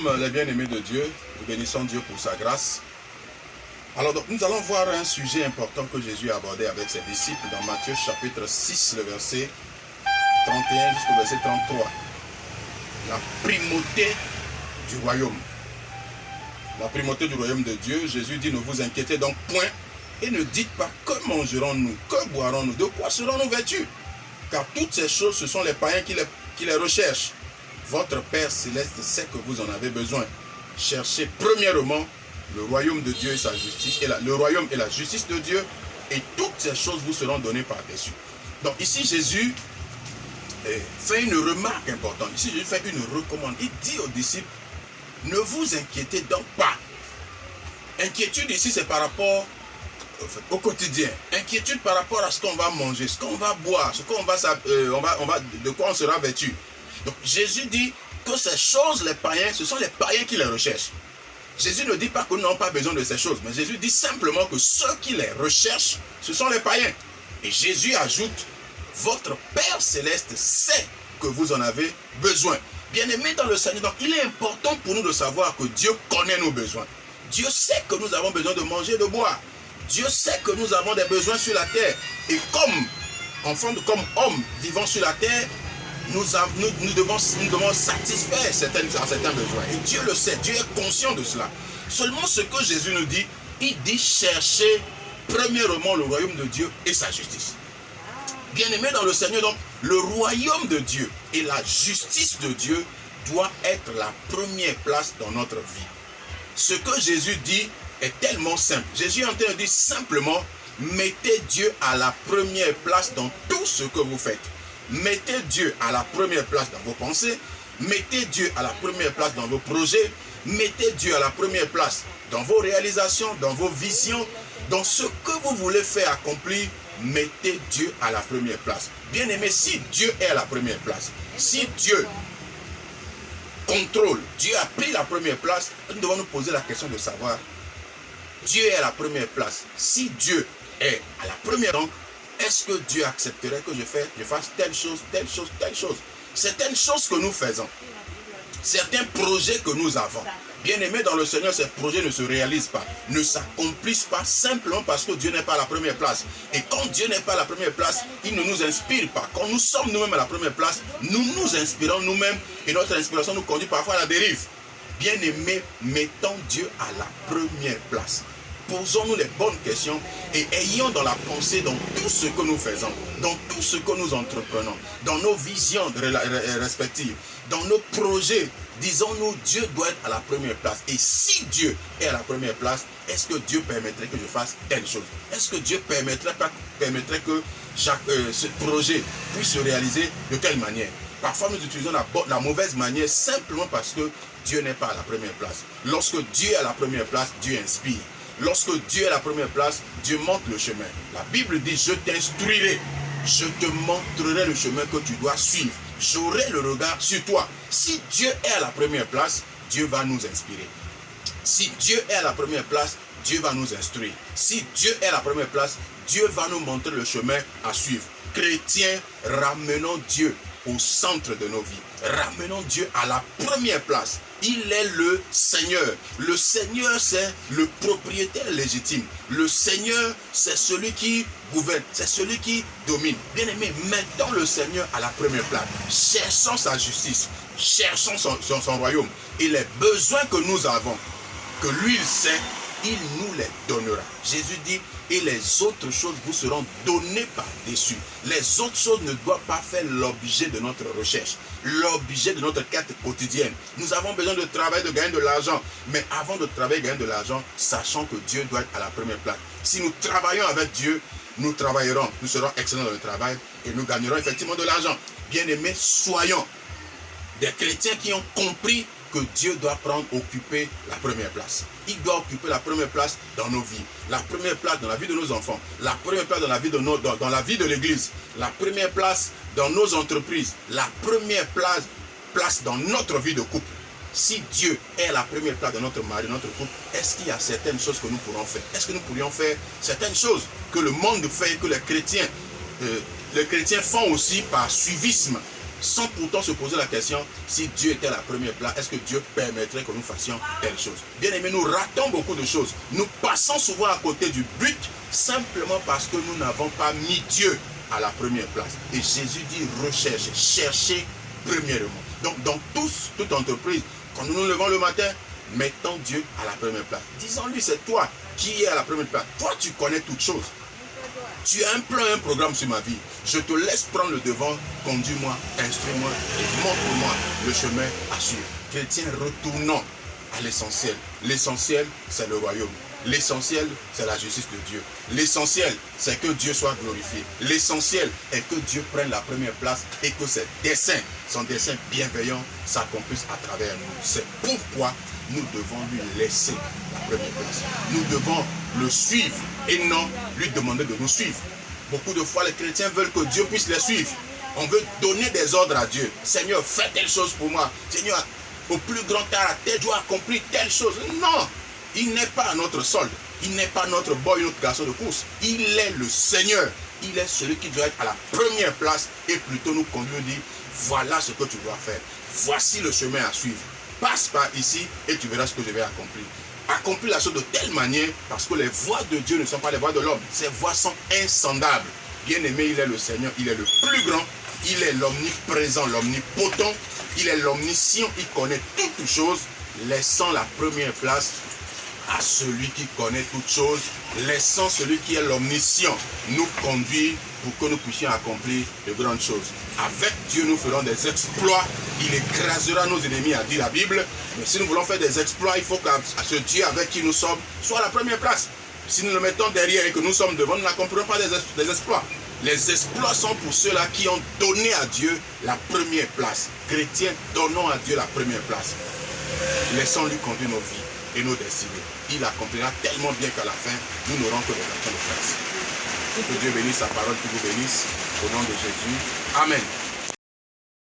sommes les bien-aimés de Dieu, nous bénissons Dieu pour sa grâce. Alors donc, nous allons voir un sujet important que Jésus a abordé avec ses disciples dans Matthieu chapitre 6, le verset 31 jusqu'au verset 33. La primauté du royaume. La primauté du royaume de Dieu. Jésus dit, ne vous inquiétez donc point et ne dites pas que mangerons-nous, que boirons-nous, de quoi serons-nous vêtus? Car toutes ces choses, ce sont les païens qui les recherchent. Votre Père Céleste sait que vous en avez besoin. Cherchez premièrement le royaume de Dieu et sa justice, le royaume et la justice de Dieu, et toutes ces choses vous seront données par-dessus. Donc ici, Jésus fait une remarque importante. Ici, Jésus fait une recommande. Il dit aux disciples, ne vous inquiétez donc pas. Inquiétude ici, c'est par rapport au quotidien. Inquiétude par rapport à ce qu'on va manger, ce qu'on va boire, ce qu'on va, de quoi on sera vêtu. Donc Jésus dit que ces choses, les païens, ce sont les païens qui les recherchent. Jésus ne dit pas que nous n'avons pas besoin de ces choses, mais Jésus dit simplement que ceux qui les recherchent, ce sont les païens. Et Jésus ajoute, votre Père Céleste sait que vous en avez besoin. Bien-aimés dans le Seigneur, donc il est important pour nous de savoir que Dieu connaît nos besoins. Dieu sait que nous avons besoin de manger et de boire. Dieu sait que nous avons des besoins sur la terre. Et comme hommes vivant sur la terre, nous devons satisfaire certains besoins. Et Dieu le sait, Dieu est conscient de cela. Seulement ce que Jésus nous dit, il dit chercher premièrement le royaume de Dieu et sa justice. Bien-aimés dans le Seigneur, donc, le royaume de Dieu et la justice de Dieu doit être la première place dans notre vie. Ce que Jésus dit est tellement simple. Jésus est en train de dire simplement, mettez Dieu à la première place dans tout ce que vous faites. Mettez Dieu à la première place dans vos pensées. Mettez Dieu à la première place dans vos projets. Mettez Dieu à la première place dans vos réalisations, dans vos visions. Dans ce que vous voulez faire accomplir, mettez Dieu à la première place. Bien-aimé, si Dieu est à la première place, si Dieu contrôle, Dieu a pris la première place, nous devons nous poser la question de savoir, Dieu est à la première place. Si Dieu est à la première, donc, est-ce que Dieu accepterait que je fasse telle chose, telle chose, telle chose? Certaines choses que nous faisons, certains projets que nous avons, bien-aimés dans le Seigneur, ces projets ne se réalisent pas, ne s'accomplissent pas simplement parce que Dieu n'est pas à la première place. Et quand Dieu n'est pas à la première place, il ne nous inspire pas. Quand nous sommes nous-mêmes à la première place, nous nous inspirons nous-mêmes et notre inspiration nous conduit parfois à la dérive. Bien-aimés, mettons Dieu à la première place. Posons-nous les bonnes questions et ayons dans la pensée, dans tout ce que nous faisons, dans tout ce que nous entreprenons, dans nos visions respectives, dans nos projets, disons-nous, Dieu doit être à la première place. Et si Dieu est à la première place, est-ce que Dieu permettrait que je fasse telle chose? Est-ce que Dieu permettrait que ce projet puisse se réaliser de telle manière? Parfois, nous utilisons la mauvaise manière simplement parce que Dieu n'est pas à la première place. Lorsque Dieu est à la première place, Dieu inspire. Lorsque Dieu est à la première place, Dieu montre le chemin. La Bible dit, je t'instruirai, je te montrerai le chemin que tu dois suivre. J'aurai le regard sur toi. Si Dieu est à la première place, Dieu va nous inspirer. Si Dieu est à la première place, Dieu va nous instruire. Si Dieu est à la première place, Dieu va nous montrer le chemin à suivre. Chrétiens, ramenons Dieu au centre de nos vies. Ramenons Dieu à la première place. Il est le Seigneur. Le Seigneur, c'est le propriétaire légitime. Le Seigneur, c'est celui qui gouverne. C'est celui qui domine. Bien-aimés, mettons le Seigneur à la première place. Cherchons sa justice. Cherchons son royaume. Et les besoins que nous avons, que lui il sait, il nous les donnera. Jésus dit, et les autres choses vous seront données par-dessus. Les autres choses ne doivent pas faire l'objet de notre recherche, l'objet de notre quête quotidienne. Nous avons besoin de travailler, de gagner de l'argent. Mais avant de travailler et gagner de l'argent, sachons que Dieu doit être à la première place. Si nous travaillons avec Dieu, nous travaillerons, nous serons excellents dans le travail et nous gagnerons effectivement de l'argent. Bien-aimés, soyons des chrétiens qui ont compris que Dieu doit occuper la première place. Il doit occuper la première place dans nos vies, la première place dans la vie de nos enfants, la première place dans la vie dans la vie de l'Église, la première place dans nos entreprises, la première place dans notre vie de couple. Si Dieu est à la première place dans notre mari, notre couple, est-ce qu'il y a certaines choses que nous pourrons faire? Est-ce que nous pourrions faire certaines choses que le monde fait, que les chrétiens font aussi par suivisme? sans pourtant se poser la question, si Dieu était à la première place, est-ce que Dieu permettrait que nous fassions telle chose? Bien aimé, nous ratons beaucoup de choses. Nous passons souvent à côté du but, simplement parce que nous n'avons pas mis Dieu à la première place. Et Jésus dit, recherchez, cherchez premièrement. Donc, dans toute entreprise, quand nous nous levons le matin, mettons Dieu à la première place. Disons-lui, c'est toi qui es à la première place. Toi, tu connais toutes choses. Tu as un plan, un programme sur ma vie. Je te laisse prendre le devant, conduis-moi, instruis-moi et montre-moi le chemin à suivre. Chrétiens, retournons à l'essentiel. L'essentiel, c'est le royaume. L'essentiel, c'est la justice de Dieu. L'essentiel, c'est que Dieu soit glorifié. L'essentiel est que Dieu prenne la première place et que ses desseins, son dessein bienveillant, s'accomplissent à travers nous. C'est pourquoi nous devons lui laisser la première place. Nous devons le suivre et non lui demander de nous suivre. Beaucoup de fois, les chrétiens veulent que Dieu puisse les suivre. On veut donner des ordres à Dieu. Seigneur, fais telle chose pour moi. Seigneur, au plus grand tard, tel doit accomplir telle chose. Non, il n'est pas à notre solde. Il n'est pas notre boy, notre garçon de course. Il est le Seigneur. Il est celui qui doit être à la première place et plutôt nous conduire et dire, voilà ce que tu dois faire. Voici le chemin à suivre. Passe par ici et tu verras ce que je vais accomplir. Accomplir la chose de telle manière parce que les voies de Dieu ne sont pas les voies de l'homme. Ces voies sont insondables. Bien aimé, il est le Seigneur, il est le plus grand, il est l'omniprésent, l'omnipotent, il est l'omniscient, il connaît toutes choses. Laissant la première place à celui qui connaît toutes choses, laissant celui qui est l'omniscient nous conduire pour que nous puissions accomplir de grandes choses. Avec Dieu, nous ferons des exploits. Il écrasera nos ennemis, a dit la Bible. Mais si nous voulons faire des exploits, il faut que ce Dieu avec qui nous sommes soit à la première place. Si nous le mettons derrière et que nous sommes devant, nous n'accomplirons pas des exploits. Les exploits sont pour ceux-là qui ont donné à Dieu la première place. Chrétiens, donnons à Dieu la première place. Laissons-lui conduire nos vies et nos destinées. Il accomplira tellement bien qu'à la fin, nous n'aurons que des actions de place. Que Dieu bénisse sa parole, qui vous bénisse. Au nom de Jésus. Amen.